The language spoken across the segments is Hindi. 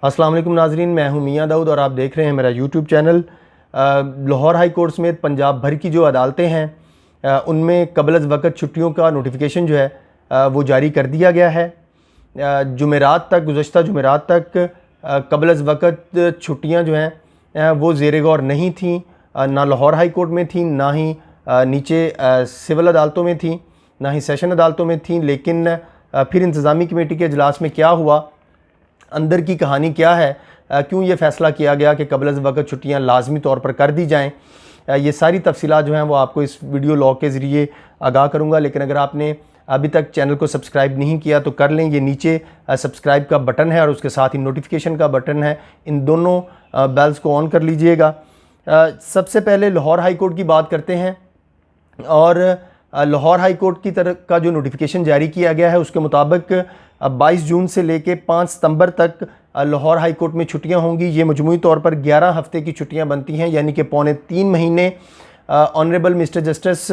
अस्सलाम वालेकुम नाजरीन, मैं हूं मियां दाऊद और आप देख रहे हैं मेरा YouTube channel. Lahore high court समेत पंजाब भर की जो अदालतें हैं उनमें कबल वक़्त छुट्टियों का नोटिफिकेशन जो है वो जारी कर दिया गया है। जुमेरात तक, गुज़श्ता जुमेरात तक कबल वक़्त छुट्टियां जो हैं वो ज़ेर गौर नहीं थीं, ना लाहौर हाई कोर्ट में थी, ना ही नीचे सिविल अदालतों में थी, ना ही सेशन अदालतों में थी। लेकिन फिर इंतज़ामी कमेटी के इजलास में क्या हुआ, अंदर की कहानी क्या है, क्यों ये फ़ैसला किया गया कि कबल वक़्त छुट्टियां लाजमी तौर पर कर दी जाएं, ये सारी तफसीलात जो हैं वो आपको इस वीडियो लॉग के ज़रिए आगाह करूँगा। लेकिन अगर आपने अभी तक चैनल को सब्सक्राइब नहीं किया तो कर लें। ये नीचे सब्सक्राइब का बटन है और उसके साथ ही नोटिफिकेशन का बटन है, इन दोनों बेल्स को ऑन कर लीजिएगा। सबसे पहले लाहौर हाई कोर्ट की बात करते हैं और लाहौर हाई कोर्ट की तरफ का जो नोटिफिकेशन जारी किया गया है उसके मुताबिक 22 जून से लेके 5 सितंबर तक लाहौर हाई कोर्ट में छुट्टियां होंगी। ये मजमूई तौर पर 11 हफ्ते की छुट्टियां बनती हैं, यानी कि पौने 3 महीने। Honourable mister justice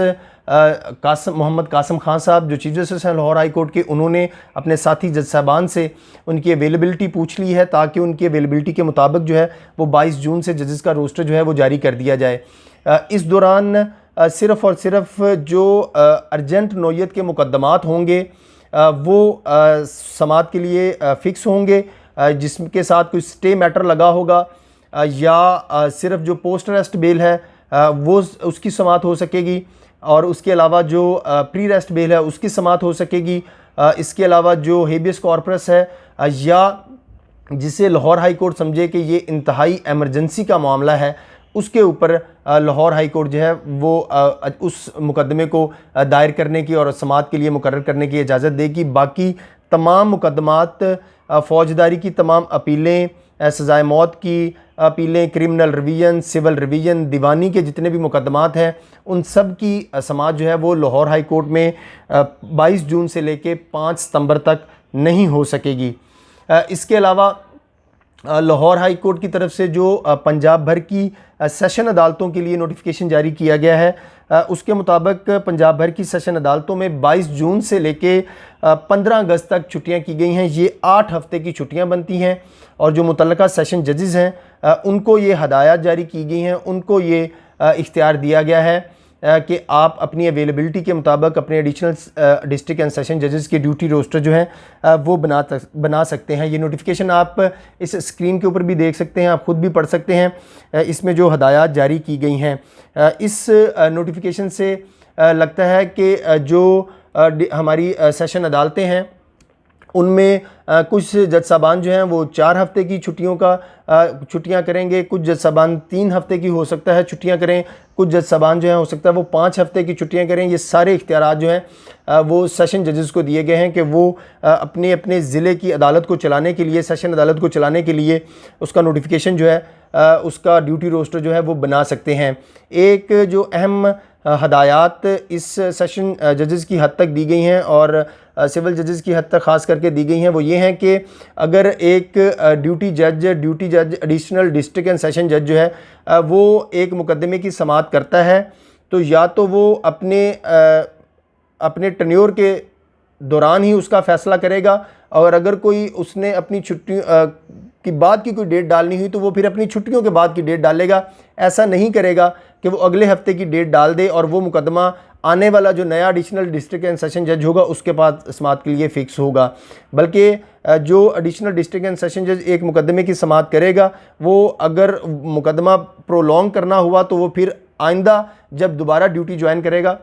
Mohammad Kasam Khan sahab जो चीफ जस्टिस हैं लाहौर हाई कोर्ट के, उन्होंने अपने साथी जज साहबान से उनकी अवेलेबिलिटी पूछ ली है ताकि उनकी अवेलेबिलिटी के मुताबिक जो है वो 22 जून से जजेस का रोस्टर जो है वो जारी कर दिया जाए। इस दौरान सिर्फ़ और सिर्फ जो अर्जेंट नौयत के मुकदमात होंगे वो समाअत के लिए फ़िक्स होंगे, जिसके साथ कोई स्टे मैटर लगा होगा या सिर्फ जो पोस्ट अरेस्ट बेल है वो उसकी समाअत हो सकेगी, और उसके अलावा जो प्री अरेस्ट बेल है उसकी समाअत हो सकेगी। इसके अलावा जो हेबियस कॉर्पस है या जिसे लाहौर हाई कोर्ट समझे कि ये इंतहाई एमरजेंसी का मामला है, उसके ऊपर लाहौर हाई कोर्ट जो है वो उस मुकदमे को दायर करने की और समाअत के लिए मुकर्रर करने की इजाज़त देगी। बाकी तमाम मुकदमात, फ़ौजदारी की तमाम अपीलें, सज़ाए मौत की अपीलें, क्रिमिनल रिवीजन, सिविल रिवीजन, दीवानी के जितने भी मुकदमात हैं उन सब की समाअत जो है वो लाहौर हाई कोर्ट में 22 जून से लेके 5 सितंबर तक नहीं हो सकेगी। इसके अलावा लाहौर हाई कोर्ट की तरफ से जो पंजाब भर की सेशन अदालतों के लिए नोटिफिकेशन जारी किया गया है, उसके मुताबिक पंजाब भर की सेशन अदालतों में 22 जून से लेके 15 अगस्त तक छुट्टियां की गई हैं। ये 8 हफ्ते की छुट्टियां बनती हैं और जो मुतल्लका सेशन जजेस हैं उनको ये हदायत जारी की गई हैं, उनको ये इख्तियार दिया गया है कि आप अपनी अवेलेबिलिटी के मुताबिक अपने एडिशनल डिस्ट्रिक्ट एंड सेशन जजेस के ड्यूटी रोस्टर जो है वो बना सकते हैं। ये नोटिफिकेशन आप इस स्क्रीन के ऊपर भी देख सकते हैं, आप ख़ुद भी पढ़ सकते हैं इसमें जो हदायत जारी की गई हैं। इस नोटिफिकेशन से लगता है कि जो हमारी सेशन अदालतें हैं उनमें कुछ जज साहबान जो हैं वो 4 हफ्ते की छुट्टियां करेंगे, कुछ जज साहबान 3 हफ्ते की हो सकता है छुट्टियां करें, कुछ जज साहबान जो हैं हो सकता है वो 5 हफ्ते की छुट्टियां करें। ये सारे इख्तियारात जो हैं वो सेशन जजेस को दिए गए हैं कि वो अपने अपने ज़िले की अदालत को चलाने के लिए, सेशन अदालत को चलाने के लिए उसका नोटिफिकेशन जो है उसका ड्यूटी रोस्टर जो है वो बना सकते हैं। एक जो अहम हदायत इस सेशन जजेस की हद तक दी गई हैं और सिविल जजेस की हद तक ख़ास करके दी गई हैं, वो ये हैं कि अगर एक ड्यूटी जज एडिशनल डिस्ट्रिक्ट एंड सेशन जज जो है वो एक मुकदमे की समाअत करता है तो या तो वो अपने टेन्योर के दौरान ही उसका फ़ैसला करेगा, और अगर कोई उसने अपनी छुट्टी की बाद की कोई डेट डालनी हुई तो वो फिर अपनी छुट्टियों के बाद की डेट डालेगा। ऐसा नहीं करेगा कि वो अगले हफ्ते की डेट डाल दे और वो मुकदमा आने वाला जो नया एडिशनल डिस्ट्रिक्ट एंड सेशन जज होगा उसके पास समाअत के लिए फ़िक्स होगा। बल्कि जो एडिशनल डिस्ट्रिक्ट एंड सेशन जज एक मुकदमे की समाअत करेगा, वो अगर मुकदमा प्रोलॉन्ग करना हुआ तो वो फिर आइंदा जब दोबारा ड्यूटी ज्वाइन करेगा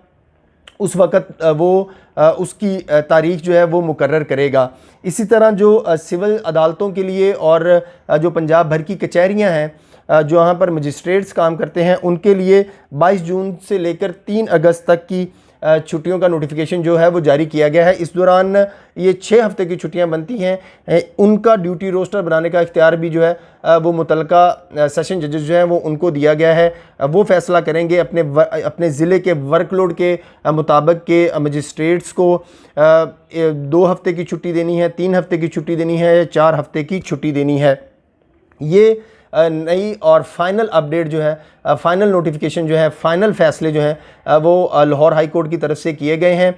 उस वक़्त वो उसकी तारीख़ जो है वो मुकर्रर करेगा। इसी तरह जो सिविल अदालतों के लिए और जो पंजाब भर की कचहरियाँ हैं जो यहाँ पर मजिस्ट्रेट्स काम करते हैं उनके लिए 22 जून से लेकर 3 अगस्त तक की छुट्टियों का नोटिफिकेशन जो है वो जारी किया गया है। इस दौरान ये 6 हफ्ते की छुट्टियां बनती हैं, उनका ड्यूटी रोस्टर बनाने का इख्तियार भी जो है वो मुतल्लका सेशन जजेस जो हैं वो उनको दिया गया है। वो फ़ैसला करेंगे अपने ज़िले के वर्कलोड के मुताबिक के मजिस्ट्रेट्स को 2 हफ्ते की छुट्टी देनी है, 3 हफ्ते की छुट्टी देनी है या 4 हफ्ते की छुट्टी देनी है। ये नई और फाइनल अपडेट जो है, फाइनल नोटिफिकेशन जो है, फाइनल फ़ैसले जो हैं वो लाहौर हाई कोर्ट की तरफ से किए गए हैं।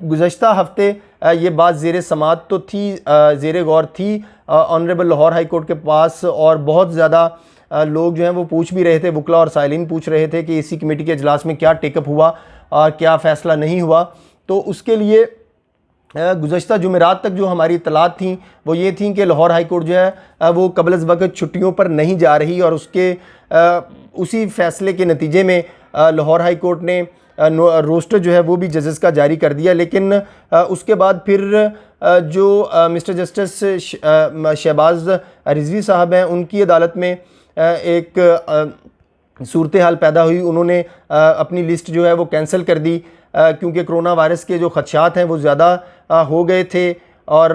गुज़श्ता हफ़्ते ये बात ज़ेर समाअत तो थी, ज़ेर गौर थी, ऑनरेबल लाहौर हाई कोर्ट के पास, और बहुत ज़्यादा लोग जो हैं वो पूछ भी रहे थे, वकला और साइलिन पूछ रहे थे कि इसी कमेटी के इजलास में क्या टेकअप हुआ और क्या फ़ैसला नहीं हुआ। तो उसके लिए गुज़श्ता जुमेरात तक जो हमारी इतलात थी वो ये थी कि लाहौर हाई कोर्ट जो है वो कबल वक्त छुट्टियों पर नहीं जा रही, और उसी फैसले के नतीजे में लाहौर हाई कोर्ट ने रोस्टर जो है वो भी जजेस का जारी कर दिया। लेकिन उसके बाद फिर जो मिस्टर जस्टिस शहबाज रिजवी साहब हैं, उनकी अदालत में एक सूरत हाल पैदा हुई। उन्होंने अपनी लिस्ट जो है वो कैंसिल कर दी क्योंकि कोरोना वायरस के जो खदशात हैं वो ज़्यादा हो गए थे, और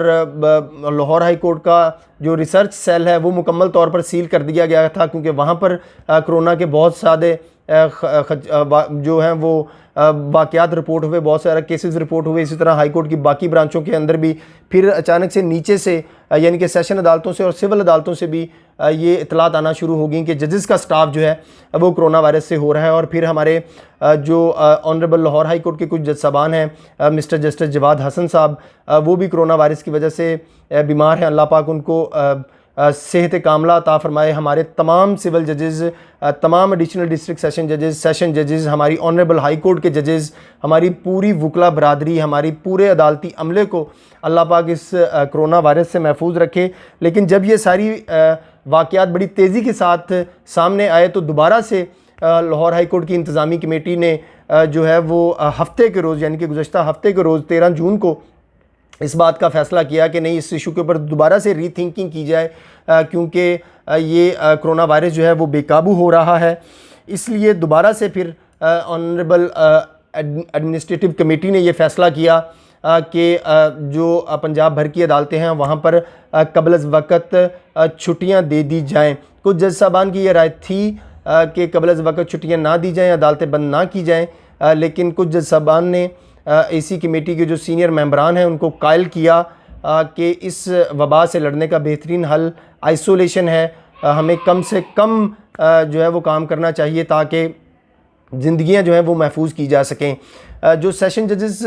लाहौर हाई कोर्ट का जो रिसर्च सेल है वो मुकम्मल तौर पर सील कर दिया गया था, क्योंकि वहाँ पर कोरोना के बहुत सारे जो हैं वो वाक़यात रिपोर्ट हुए, बहुत सारे केसेस रिपोर्ट हुए। इसी तरह हाई कोर्ट की बाकी ब्रांचों के अंदर भी फिर अचानक से नीचे से यानी कि सेशन अदालतों से और सिविल अदालतों से भी ये इतलात आना शुरू हो गई कि जजेस का स्टाफ जो है वो कोरोना वायरस से हो रहा है। और फिर हमारे जो ऑनरेबल लाहौर हाई कोर्ट के कुछ जज साहबान हैं, मिस्टर जस्टिस जवाद हसन साहब, वो भी कोरोना वायरस की वजह से बीमार हैं। अल्लाह पाक उनको सेहत कामला अता फरमाए। हमारे तमाम सिविल जजेस, तमाम एडिशनल डिस्ट्रिक्ट सेशन जजेस, सेशन जजेस, हमारी ऑनरेबल हाई कोर्ट के जजेस, हमारी पूरी वकला बरादरी, हमारी पूरे अदालती अमले को अल्लाह पाक इस कोरोना वायरस से महफूज रखे। लेकिन जब ये सारी वाक़यात बड़ी तेज़ी के साथ सामने आए तो दोबारा से लाहौर हाई कोर्ट की इंतज़ामी कमेटी ने जो है वो हफ्ते के रोज़ यानी कि गुज़श्ता हफ्ते के रोज़ 13 जून को इस बात का फ़ैसला किया कि नहीं, इस इशू के ऊपर दोबारा से रीथिंकिंग की जाए, क्योंकि ये कोरोना वायरस जो है वो बेकाबू हो रहा है। इसलिए दोबारा से फिर ऑनरेबल एडमिनिस्ट्रेटिव कमेटी ने ये फ़ैसला किया कि जो पंजाब भर की अदालतें हैं वहाँ पर कबल वक़्त छुट्टियाँ दे दी जाएँ। कुछ जज साहबान की ये राय थी कि कबल वक़्त छुट्टियाँ ना दी जाएँ, अदालतें बंद ना की जाएँ, लेकिन कुछ जज साहबान ने इसी कमेटी के जो सीनियर मेंबरान हैं उनको कायल किया कि इस वबा से लड़ने का बेहतरीन हल आइसोलेशन है। हमें कम से कम जो है वो काम करना चाहिए ताकि ज़िंदगियां जो हैं वो महफूज की जा सकें। जो सेशन जजेस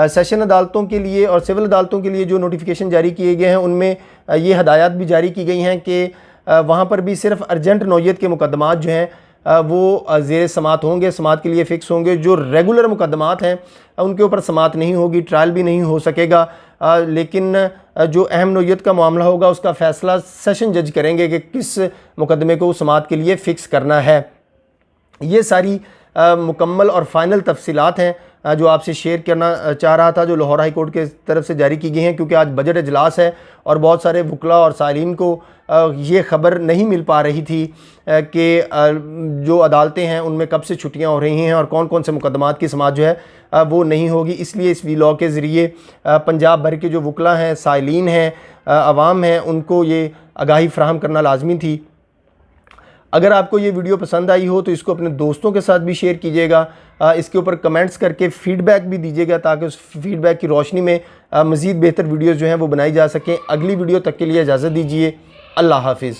सेशन अदालतों के लिए और सिविल अदालतों के लिए जो नोटिफिकेशन जारी किए गए हैं उनमें ये हदायत भी जारी की गई हैं कि वहाँ पर भी सिर्फ अर्जेंट नौयत के मुकदमात जो हैं वो ज़ेर समात होंगे, समात के लिए फ़िक्स होंगे। जो रेगुलर मुकदमात हैं उनके ऊपर समात नहीं होगी, ट्रायल भी नहीं हो सकेगा, लेकिन जो अहम नौयत का मामला होगा उसका फ़ैसला सेशन जज करेंगे कि किस मुकदमे को समात के लिए फ़िक्स करना है। ये सारी मुकम्मल और फ़ाइनल तफसीलात हैं जो आपसे शेयर करना चाह रहा था, जो लाहौर हाई कोर्ट के तरफ से जारी की गई हैं, क्योंकि आज बजट इजलास है और बहुत सारे वकला और सालीन को ये ख़बर नहीं मिल पा रही थी कि जो अदालतें हैं उनमें कब से छुट्टियां हो रही हैं और कौन कौन से मुकदमात की समाअत जो है वो नहीं होगी। इसलिए इस वीलॉग के ज़रिए पंजाब भर के जो वकला हैं, साइलिन हैं, अवाम हैं, उनको ये आगाही फ़राहम करना लाजमी थी। अगर आपको ये वीडियो पसंद आई हो तो इसको अपने दोस्तों के साथ भी शेयर कीजिएगा, इसके ऊपर कमेंट्स करके फ़ीडबैक भी दीजिएगा ताकि उस फीडबैक की रोशनी में मज़ीद बेहतर वीडियोज़ जो हैं वो बनाई जा सकें। अगली वीडियो तक के लिए इजाज़त दीजिए। अल्लाह हाफिज़।